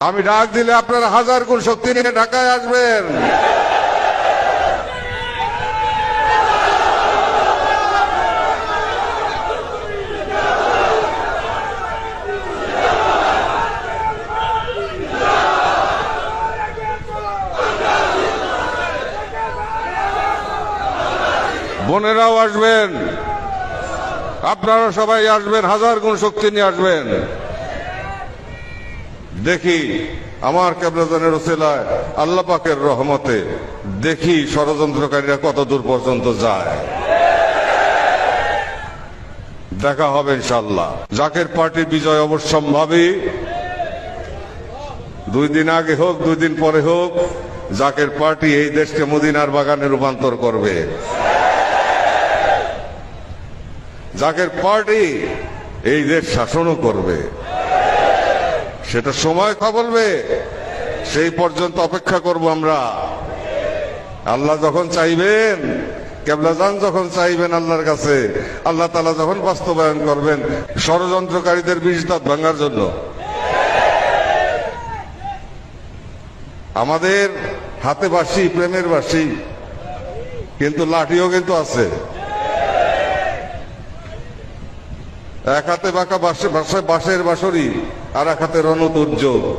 আমি ডাক দিলে আপনারা হাজার গুণ শক্তি নিয়ে ঢাকায় আসবেন। বোনেরাও আসবেন, আপনারা সবাই আসবেন, হাজার গুণ শক্তি নিয়ে আসবেন। দেখি আমার কেবলাজানের ওসিলায় আল্লাহ পাকের রহমতে দেখি ষড়যন্ত্রকারীরা কত দূর পর্যন্ত যায়। দেখা হবে ইনশাআল্লাহ। জাকের পার্টির বিজয় অবশ্যম্ভাবী। 2 দিন আগে হোক 2 দিন পরে হোক, জাকের পার্টি এই দেশকে মদিনার বাগানে রূপান্তর করবে। জাকের পার্টি এই দেশ শাসনও করবে। সেটা সময় কথা বলবে, সেই পর্যন্ত অপেক্ষা করব আমরা। আল্লাহ যখন চাইবেন, কেবলাজান যখন চাইবেন আল্লাহর কাছে, আল্লাহ তাআলা যখন বাস্তবায়ন করবেন ষড়যন্ত্রকারীদের বিষ দাঁত ভাঙার জন্য। আমাদের হাতে বাঁশি, প্রেমের বাঁশি, কিন্তু লাঠিও কিন্তু আছে। এক হাতে বাঁকা বাঁশের বাঁশরি, আর এক হাতে রণতুর্য।